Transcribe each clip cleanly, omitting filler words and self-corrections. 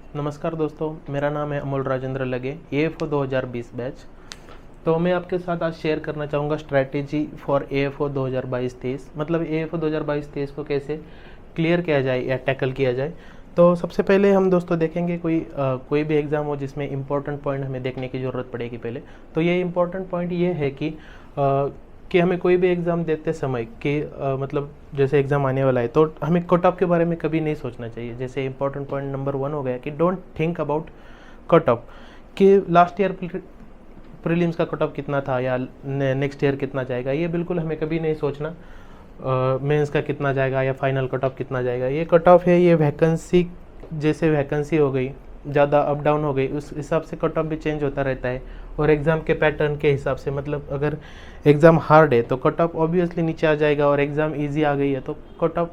नमस्कार दोस्तों, मेरा नाम है अमोल राजेंद्र लगे, AFO 2020 बैच। तो मैं आपके साथ आज शेयर करना चाहूँगा स्ट्रैटेजी फॉर AFO 2022-23, मतलब AFO 2022-23 को कैसे क्लियर किया जाए या टैकल किया जाए। तो सबसे पहले हम दोस्तों देखेंगे कोई भी एग्ज़ाम हो जिसमें इंपॉर्टेंट पॉइंट हमें देखने की ज़रूरत पड़ेगी पहले। तो ये इंपॉर्टेंट पॉइंट ये है कि हमें कोई भी एग्ज़ाम देते समय कि मतलब जैसे एग्ज़ाम आने वाला है तो हमें कट ऑफ के बारे में कभी नहीं सोचना चाहिए। जैसे इंपॉर्टेंट पॉइंट नंबर 1 हो गया कि don't think about cut off, कि लास्ट ईयर प्रीलिम्स का कट ऑफ कितना था या नेक्स्ट ईयर कितना जाएगा, ये बिल्कुल हमें कभी नहीं सोचना। मेंस का कितना जाएगा या फाइनल कट ऑफ कितना जाएगा। ये कट ऑफ है, ये वैकेंसी, जैसे वैकेंसी हो गई ज़्यादा अप डाउन हो गई उस हिसाब से कट ऑफ भी चेंज होता रहता है, और एग्ज़ाम के पैटर्न के हिसाब से। मतलब अगर एग्ज़ाम हार्ड है तो कट ऑफ ऑब्वियसली नीचे आ जाएगा, और एग्ज़ाम ईजी आ गई है तो कट ऑफ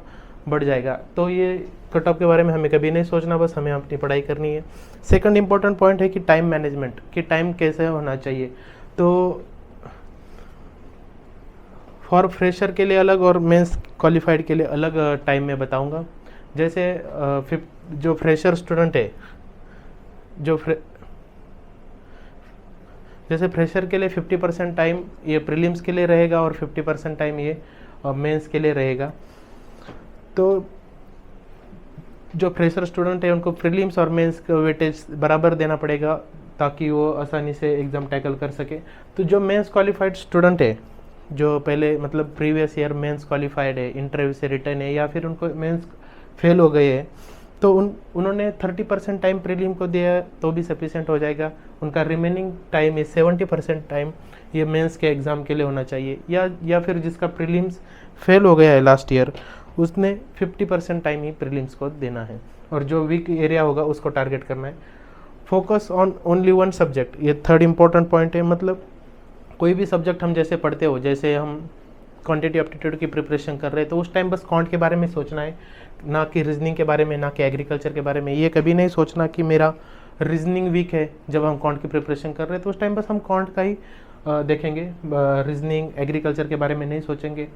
बढ़ जाएगा। तो ये कट ऑफ के बारे में हमें कभी नहीं सोचना, बस हमें अपनी पढ़ाई करनी है। सेकंड इंपॉर्टेंट पॉइंट है कि टाइम मैनेजमेंट, कि टाइम कैसे होना चाहिए। तो फॉर फ्रेशर के लिए अलग और मेंस क्वालिफाइड के लिए अलग टाइम में बताऊंगा। जैसे जो फ्रेशर स्टूडेंट है, जैसे फ्रेशर के लिए 50% टाइम ये प्रीलिम्स के लिए रहेगा और 50% टाइम ये मेंस के लिए रहेगा। तो जो फ्रेशर स्टूडेंट है उनको प्रीलिम्स और मेंस का वेटेज बराबर देना पड़ेगा ताकि वो आसानी से एग्ज़ाम टैकल कर सके। तो जो मेंस क्वालिफाइड स्टूडेंट है, जो पहले मतलब प्रीवियस ईयर मेंस क्वालिफाइड है, इंटरव्यू से रिटर्न है या फिर उनको मेंस फेल हो गए हैं, तो उन्होंने 30% टाइम प्रीलिम को दिया तो भी सफिशेंट हो जाएगा। उनका रिमेनिंग टाइम है 70% टाइम ये मेंस के एग्ज़ाम के लिए होना चाहिए। या फिर जिसका प्रीलिम्स फेल हो गया है लास्ट ईयर, उसने 50% टाइम ही प्रीलिम्स को देना है, और जो वीक एरिया होगा उसको टारगेट करना है। Focus on only one subject, ये थर्ड इंपॉर्टेंट पॉइंट है। मतलब कोई भी सब्जेक्ट हम जैसे पढ़ते हो, जैसे हम क्वांटिटी एप्टीट्यूड की प्रिपरेशन कर रहे हैं तो उस टाइम बस क्वांट के बारे में सोचना है, ना कि रीजनिंग के बारे में, ना कि एग्रीकल्चर के बारे में। ये कभी नहीं सोचना कि मेरा रीजनिंग वीक है। जब हम क्वांट की प्रिपरेशन कर रहे हैं तो उस टाइम बस हम क्वांट का ही देखेंगे, रीजनिंग एग्रीकल्चर के बारे में नहीं सोचेंगे।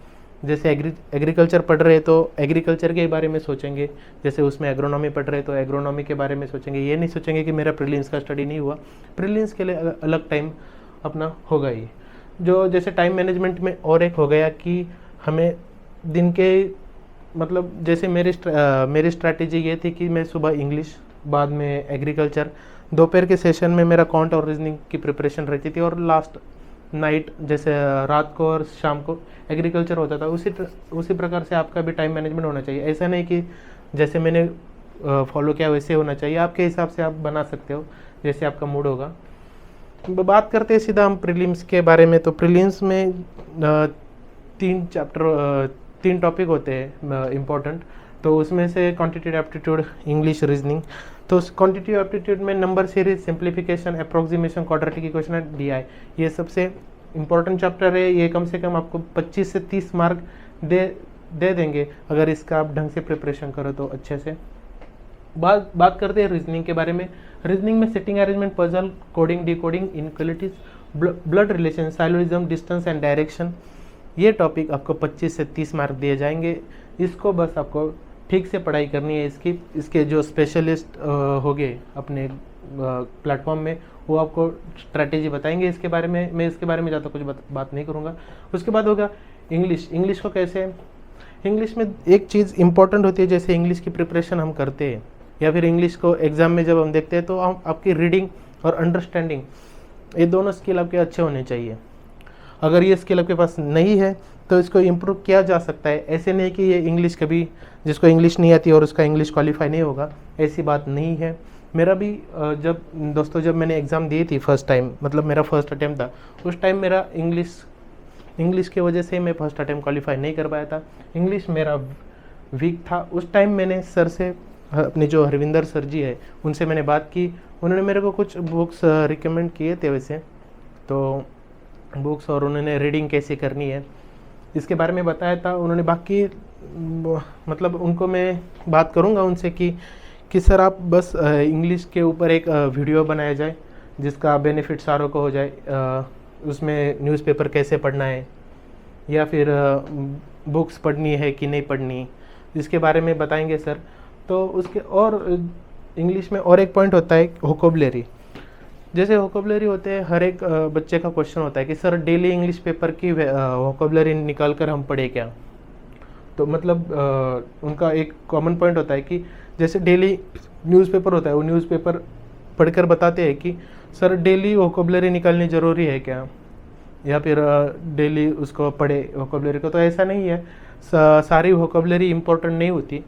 जैसे एग्रीकल्चर पढ़ रहे हैं तो एग्रीकल्चर के बारे में सोचेंगे, जैसे उसमें एग्रोनॉमी पढ़ रहे हैं तो एग्रोनॉमी के बारे में सोचेंगे। ये नहीं सोचेंगे कि मेरा प्रीलिम्स का स्टडी नहीं हुआ। प्रीलिम्स के लिए अलग टाइम अपना होगा ही। जो जैसे टाइम मैनेजमेंट में और एक हो गया कि हमें दिन के, मतलब जैसे मेरी स्ट्रैटेजी ये थी कि मैं सुबह इंग्लिश, बाद में एग्रीकल्चर, दोपहर के सेशन में मेरा क्वांट और रीजनिंग की प्रिपरेशन रहती थी, और लास्ट नाइट जैसे रात को और शाम को एग्रीकल्चर होता था। उसी प्रकार से आपका भी टाइम मैनेजमेंट होना चाहिए। ऐसा नहीं कि जैसे मैंने फॉलो किया वैसे होना चाहिए, आपके हिसाब से आप बना सकते हो जैसे आपका मूड होगा। बात करते हैं सीधा हम प्रीलिम्स के बारे में। तो प्रीलिम्स में 3 टॉपिक होते हैं इम्पोर्टेंट। तो उसमें से क्वांटिटेटिव एप्टीट्यूड, इंग्लिश, रीजनिंग। तो क्वांटिटेटिव एप्टीट्यूड में number series, simplification, approximation, quadratic equation and DI, ये सबसे इम्पोर्टेंट चैप्टर है। ये कम से कम आपको 25 से 30 मार्क दे देंगे अगर इसका आप ढंग से प्रिपरेशन करो तो अच्छे से। बात करते हैं रीजनिंग के बारे में। रीजनिंग में sitting arrangement, puzzle, coding, decoding, inequalities, blood relation, syllogism, distance and direction, ये टॉपिक आपको 25 से 30 मार्क दिए जाएंगे। इसको बस आपको ठीक से पढ़ाई करनी है। इसके जो स्पेशलिस्ट होंगे अपने प्लेटफॉर्म में, वो आपको स्ट्रैटेजी बताएंगे इसके बारे में। मैं इसके बारे में ज़्यादा कुछ बात नहीं करूँगा। उसके बाद होगा इंग्लिश को कैसे। इंग्लिश में एक चीज़ इंपॉर्टेंट होती है, जैसे इंग्लिश की प्रिपरेशन हम करते हैं या फिर इंग्लिश को एग्ज़ाम में जब हम देखते हैं तो आपकी रीडिंग और अंडरस्टैंडिंग, ये दोनों स्किल आपके अच्छे होने चाहिए। अगर ये स्किल आपके पास नहीं है तो इसको इम्प्रूव किया जा सकता है। ऐसे नहीं कि ये इंग्लिश, कभी जिसको इंग्लिश नहीं आती और उसका इंग्लिश क्वालिफाई नहीं होगा, ऐसी बात नहीं है। मेरा भी जब मैंने एग्ज़ाम दी थी फर्स्ट टाइम, मतलब मेरा फर्स्ट अटैम्प्ट था, उस टाइम मेरा इंग्लिश की वजह से मैं फर्स्ट अटैम्प्ट क्वालिफाई नहीं कर पाया था। इंग्लिश मेरा वीक था। उस टाइम मैंने सर से, अपने जो हरविंदर सर जी है, उनसे मैंने बात की। उन्होंने मेरे को कुछ बुक्स रिकमेंड किए थे वैसे तो बुक्स, और उन्होंने रीडिंग कैसे करनी है इसके बारे में बताया था उन्होंने। बाकी मतलब उनको मैं बात करूंगा उनसे कि सर आप बस इंग्लिश के ऊपर एक वीडियो बनाया जाए जिसका बेनिफिट सारों को हो जाए। उसमें न्यूज़पेपर कैसे पढ़ना है या फिर बुक्स पढ़नी है कि नहीं पढ़नी, इसके बारे में बताएंगे सर। तो उसके और इंग्लिश में और एक पॉइंट होता है वोकैबुलरी। जैसे वोकैबुलरी होते हैं, हर एक बच्चे का क्वेश्चन होता है कि सर डेली इंग्लिश पेपर की वोकैबुलरी निकाल कर हम पढ़े क्या। तो मतलब उनका एक कॉमन पॉइंट होता है कि जैसे डेली न्यूज़पेपर होता है, वो न्यूज़पेपर पढ़कर बताते हैं कि सर डेली वोकैबुलरी निकालनी ज़रूरी है क्या, या फिर डेली उसको पढ़े वोकैबुलरी को। तो ऐसा नहीं है, सारी वोकैबुलरी इम्पोर्टेंट नहीं होती,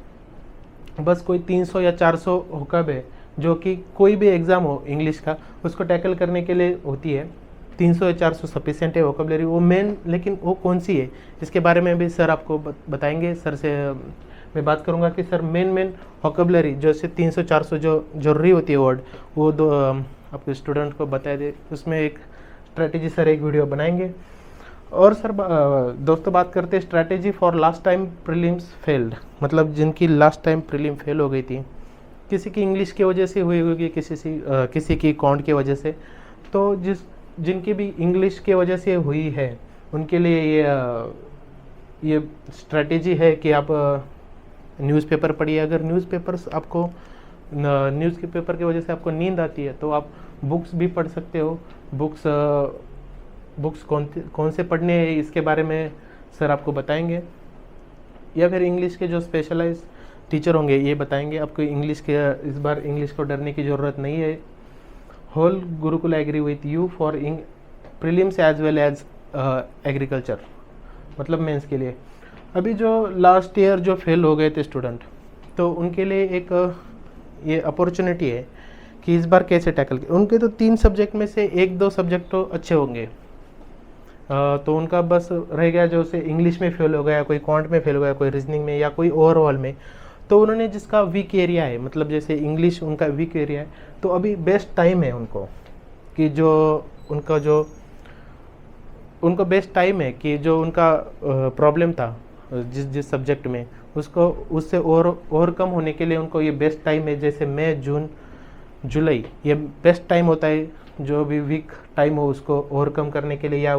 बस कोई 300 या 400 वोकैब है जो कि कोई भी एग्ज़ाम हो इंग्लिश का उसको टैकल करने के लिए होती है। 300 या 400 सफिशिएंट है वोकैबुलरी, वो मेन, लेकिन वो कौन सी है इसके बारे में भी सर आपको बताएंगे। सर से मैं बात करूंगा कि सर मेन वोकैबुलरी जैसे 300-400 जो जरूरी होती है वर्ड, वो दो आपके स्टूडेंट को बता दे। उसमें एक स्ट्रैटेजी सर एक वीडियो बनाएंगे। और सर दोस्तों बात करते हैं strategy for last time prelims failed, मतलब जिनकी लास्ट टाइम प्रीलिम फेल हो गई थी, किसी की इंग्लिश की वजह से हुई होगी, किसी की अकाउंट की वजह से। तो जिनकी भी इंग्लिश की वजह से हुई है उनके लिए ये स्ट्रैटेजी है कि आप न्यूज़पेपर पढ़िए। अगर न्यूज़पेपर्स आपको न्यूज़ के पेपर की वजह से आपको नींद आती है तो आप बुक्स भी पढ़ सकते हो। बुक्स कौन से पढ़ने हैं इसके बारे में सर आपको बताएंगे, या फिर इंग्लिश के जो स्पेशलाइज टीचर होंगे ये बताएंगे आपको। इस बार इंग्लिश को डरने की ज़रूरत नहीं है। Whole Gurukul agri with you for prelims as well as agriculture, मतलब मेंस के लिए। अभी जो लास्ट ईयर जो फेल हो गए थे स्टूडेंट, तो उनके लिए एक ये अपॉर्चुनिटी है कि इस बार कैसे टैकल किया। उनके तो 3 सब्जेक्ट में से 1-2 सब्जेक्ट तो अच्छे होंगे, तो उनका बस रह गया जो से इंग्लिश में फेल हो गया, कोई क्वांट में फेल हो गया, कोई रीजनिंग में, या कोई ओवरऑल में। तो उन्होंने जिसका वीक एरिया है, मतलब जैसे इंग्लिश उनका वीक एरिया है, तो अभी बेस्ट टाइम है उनको कि उनको बेस्ट टाइम है कि जो उनका प्रॉब्लम था जिस सब्जेक्ट में, उसको उससे ओवरकम होने के लिए उनको ये बेस्ट टाइम है। जैसे मई, जून, जुलाई ये बेस्ट टाइम होता है, जो भी वीक टाइम हो उसको ओवरकम करने के लिए, या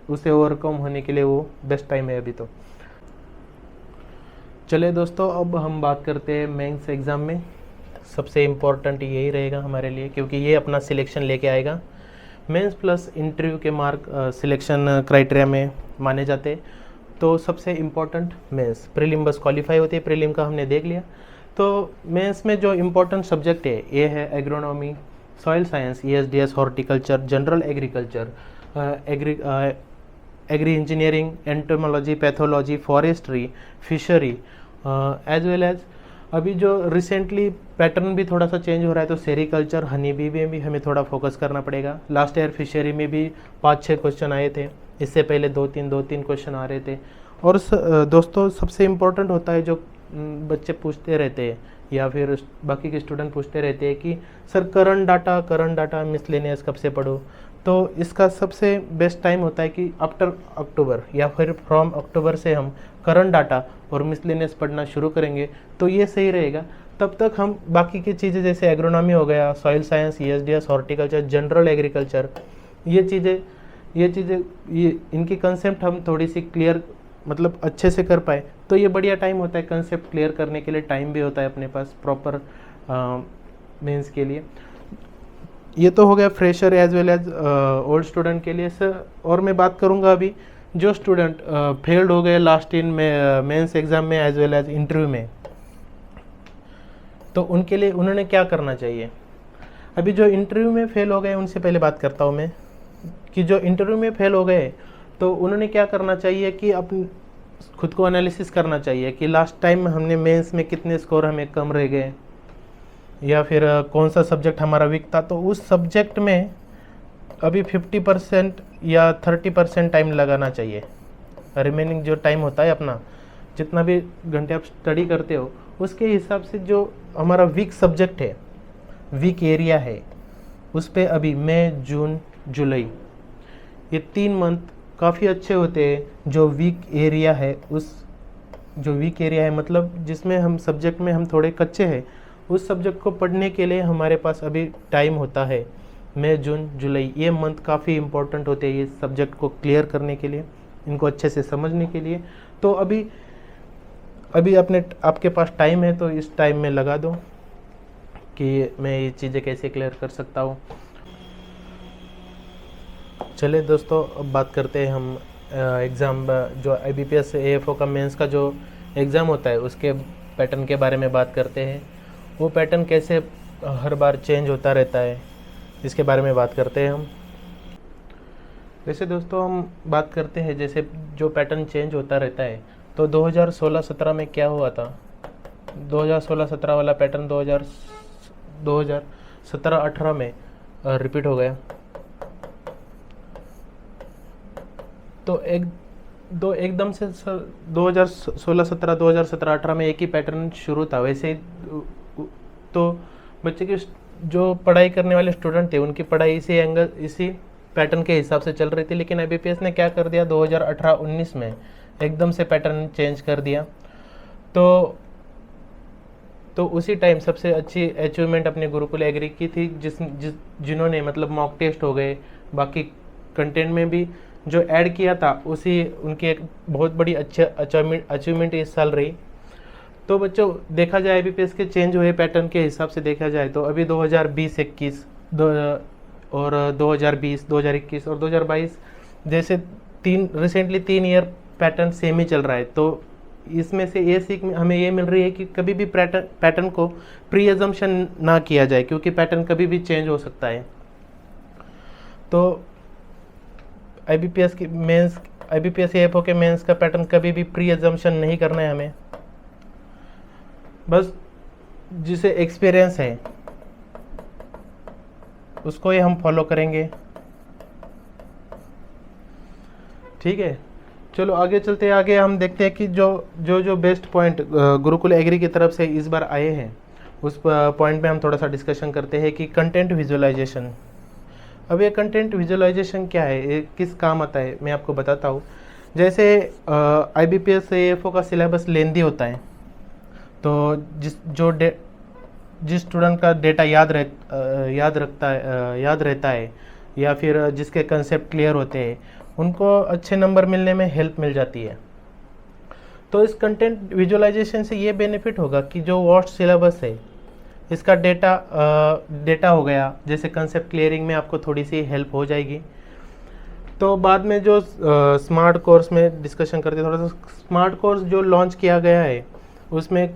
उससे ओवरकम होने के लिए वो बेस्ट टाइम है अभी। तो चलिए दोस्तों, अब हम बात करते हैं मेंस एग्ज़ाम में। सबसे इम्पोर्टेंट यही रहेगा हमारे लिए, क्योंकि ये अपना सिलेक्शन लेके आएगा। मेंस प्लस इंटरव्यू के मार्क सिलेक्शन क्राइटेरिया में माने जाते हैं। तो सबसे इम्पोर्टेंट मेंस, प्रीलिम बस क्वालिफाई होती है, प्रीलिम का हमने देख लिया। तो मेंस में जो इम्पोर्टेंट सब्जेक्ट है ये है agronomy, soil science, ESDS, horticulture, general agriculture, agri engineering, entomology, pathology, forestry, fishery, as well as अभी जो रिसेंटली पैटर्न भी थोड़ा सा चेंज हो रहा है, तो सेरिकल्चर, हनी बी में भी हमें थोड़ा फोकस करना पड़ेगा। लास्ट ईयर फिशरी में भी 5-6 क्वेश्चन आए थे, इससे पहले 2-3 क्वेश्चन आ रहे थे। और दोस्तों सबसे इम्पोर्टेंट होता है जो बच्चे पूछते रहते हैं या फिर बाकी के स्टूडेंट पूछते रहते हैं कि सर करंट डाटा मिसलेनियस कब से पढ़ो। तो इसका सबसे बेस्ट टाइम होता है कि आफ्टर अक्टूबर, या फिर फ्रॉम अक्टूबर से हम करंट डाटा और मिसलेनियस पढ़ना शुरू करेंगे, तो ये सही रहेगा। तब तक हम बाकी की चीज़ें जैसे एग्रोनॉमी हो गया, soil science, ESDS, horticulture, general agriculture, ये इनकी कंसेप्ट हम थोड़ी सी क्लियर, मतलब अच्छे से कर पाए, तो ये बढ़िया टाइम होता है कंसेप्ट क्लियर करने के लिए। टाइम भी होता है अपने पास प्रॉपर मेंस के लिए। ये तो हो गया fresher as well as old student के लिए सर। और मैं बात करूँगा अभी जो स्टूडेंट फेल्ड हो गए लास्ट इन में मेंस एग्ज़ाम में एज वेल एज इंटरव्यू में, तो उनके लिए उन्होंने क्या करना चाहिए। अभी जो इंटरव्यू में फेल हो गए उनसे पहले बात करता हूँ मैं, कि जो इंटरव्यू में फेल हो गए तो उन्होंने क्या करना चाहिए कि अपने खुद को एनालिसिस करना चाहिए कि लास्ट टाइम हमने मेंस में कितने स्कोर हमें कम रह गए, या फिर कौन सा सब्जेक्ट हमारा वीक था। तो उस सब्जेक्ट में अभी 50% या 30% टाइम लगाना चाहिए। रिमेनिंग जो टाइम होता है अपना, जितना भी घंटे आप स्टडी करते हो, उसके हिसाब से जो हमारा वीक सब्जेक्ट है, वीक एरिया है, उस पर अभी मई, जून, जुलाई ये 3 मंथ काफ़ी अच्छे होते हैं। जो वीक एरिया है मतलब जिसमें हम सब्जेक्ट में हम थोड़े कच्चे हैं, उस सब्जेक्ट को पढ़ने के लिए हमारे पास अभी टाइम होता है मई, जून, जुलाई। ये मंथ काफ़ी इंपॉर्टेंट होते हैं ये सब्जेक्ट को क्लियर करने के लिए, इनको अच्छे से समझने के लिए। तो अभी अभी आपके पास टाइम है तो इस टाइम में लगा दो कि मैं ये चीज़ें कैसे क्लियर कर सकता हूँ। चलिए दोस्तों, अब बात करते हैं हम एग्ज़ाम जो IBPS AFO का मेंस का जो एग्ज़ाम होता है उसके पैटर्न के बारे में बात करते हैं। वो पैटर्न कैसे हर बार चेंज होता रहता है, इसके बारे में बात करते हैं हम। वैसे दोस्तों हम बात करते हैं जैसे जो पैटर्न चेंज होता रहता है, तो 2016-17 में क्या हुआ था, 2016-17 वाला पैटर्न 2017-18 में रिपीट हो गया। तो एकदम से 2016-17 2017-18 में एक ही पैटर्न शुरू था। वैसे तो बच्चे के जो पढ़ाई करने वाले स्टूडेंट थे उनकी पढ़ाई इसी पैटर्न के हिसाब से चल रही थी, लेकिन IBPS ने क्या कर दिया, 2018-19 में एकदम से पैटर्न चेंज कर दिया। तो उसी टाइम सबसे अच्छी अचीवमेंट अपने गुरुकुल एग्री की थी, जिन्होंने मतलब मॉक टेस्ट हो गए, बाकी कंटेंट में भी जो ऐड किया था उसी उनकी एक बहुत बड़ी अच्छी अचीवमेंट इस साल रही। तो बच्चों देखा जाए IBPS के चेंज हुए पैटर्न के हिसाब से देखा जाए तो अभी 2020-21 और 2020, 2021 और 2022 जैसे रिसेंटली 3 ईयर पैटर्न सेम ही चल रहा है। तो इसमें से ये सीख हमें ये मिल रही है कि कभी भी पैटर्न को प्री अजम्पशन ना किया जाए, क्योंकि पैटर्न कभी भी चेंज हो सकता है। तो IBPS AFO के मेंस का पैटर्न कभी भी प्री अजम्पशन नहीं करना है हमें। बस जिसे एक्सपीरियंस है उसको ही हम फॉलो करेंगे, ठीक है। चलो आगे चलते हैं। आगे हम देखते हैं कि जो बेस्ट पॉइंट गुरुकुल एग्री की तरफ से इस बार आए हैं उस पॉइंट पे हम थोड़ा सा डिस्कशन करते हैं कि कंटेंट विजुअलाइजेशन। अब ये कंटेंट विजुअलाइजेशन क्या है, ये किस काम आता है, मैं आपको बताता हूँ। जैसे IBPS AFO का सिलेबस लेंदी होता है, तो जिस स्टूडेंट का डेटा याद रहता है या फिर जिसके कंसेप्ट क्लियर होते हैं, उनको अच्छे नंबर मिलने में हेल्प मिल जाती है। तो इस कंटेंट विजुअलाइजेशन से ये बेनिफिट होगा कि जो वॉस्ट सिलेबस है इसका डेटा हो गया, जैसे कंसेप्ट क्लियरिंग में आपको थोड़ी सी हेल्प हो जाएगी। तो बाद में जो स्मार्ट कोर्स में डिस्कशन करते हैं, थोड़ा सा स्मार्ट कोर्स जो लॉन्च किया गया है उसमें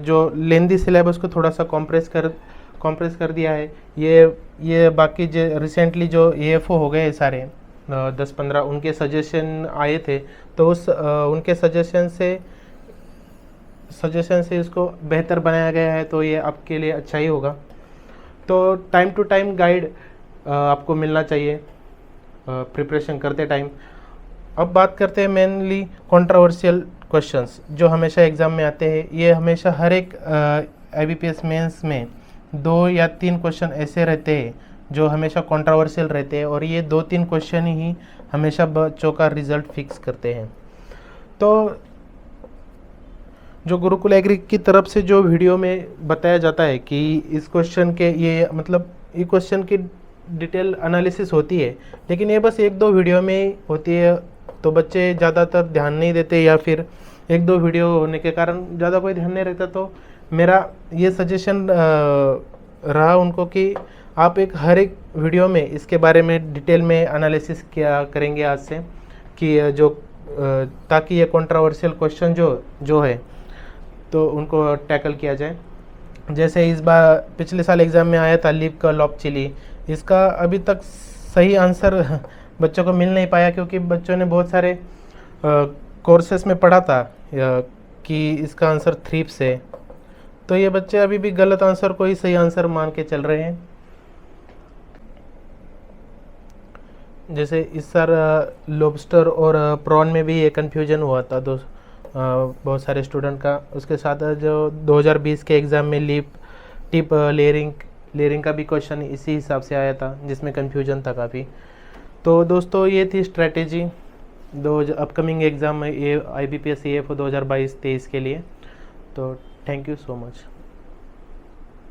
जो लेंदी सिलेबस को थोड़ा सा कॉम्प्रेस कर दिया है। ये बाकी जो रिसेंटली जो AFO हो गए सारे 10-15 उनके सजेशन आए थे, तो उनके सजेशन से इसको बेहतर बनाया गया है, तो ये आपके लिए अच्छा ही होगा। तो टाइम टू टाइम गाइड आपको मिलना चाहिए प्रिपरेशन करते टाइम। अब बात करते हैं मेनली कंट्रोवर्शियल क्वेश्चंस जो हमेशा एग्ज़ाम में आते हैं। ये हमेशा हर एक IBPS मेंस में 2 या 3 क्वेश्चन ऐसे रहते हैं जो हमेशा कंट्रोवर्शियल रहते हैं, और ये 2-3 क्वेश्चन ही हमेशा बच्चों का रिज़ल्ट फिक्स करते हैं। तो जो गुरुकुल एग्री की तरफ से जो वीडियो में बताया जाता है कि इस क्वेश्चन के ये क्वेश्चन की डिटेल एनालिसिस होती है, लेकिन ये बस 1-2 वीडियो में होती है, तो बच्चे ज़्यादातर ध्यान नहीं देते, या फिर 1-2 वीडियो होने के कारण ज़्यादा कोई ध्यान नहीं रहता। तो मेरा ये सजेशन रहा उनको कि आप हर एक वीडियो में इसके बारे में डिटेल में एनालिसिस किया करेंगे आज से, कि ताकि ये कंट्रोवर्शियल क्वेश्चन जो है तो उनको टैकल किया जाए। जैसे इस बार पिछले साल एग्ज़ाम में आया था लीप का लॉप चिली, इसका अभी तक सही आंसर बच्चों को मिल नहीं पाया, क्योंकि बच्चों ने बहुत सारे कोर्सेस में पढ़ा था कि इसका आंसर थ्रिप्स है। तो ये बच्चे अभी भी गलत आंसर को ही सही आंसर मान के चल रहे हैं। जैसे इस साल लॉबस्टर और प्रॉन में भी ये कन्फ्यूजन हुआ था बहुत सारे स्टूडेंट का। उसके साथ जो 2020 के एग्ज़ाम में टिप लेयरिंग का भी क्वेश्चन इसी हिसाब से आया था, जिसमें कन्फ्यूजन था काफ़ी। तो दोस्तों ये थी स्ट्रैटेजी अपकमिंग एग्ज़ाम में IBPS AFO 2022-23 के लिए। तो थैंक यू सो मच।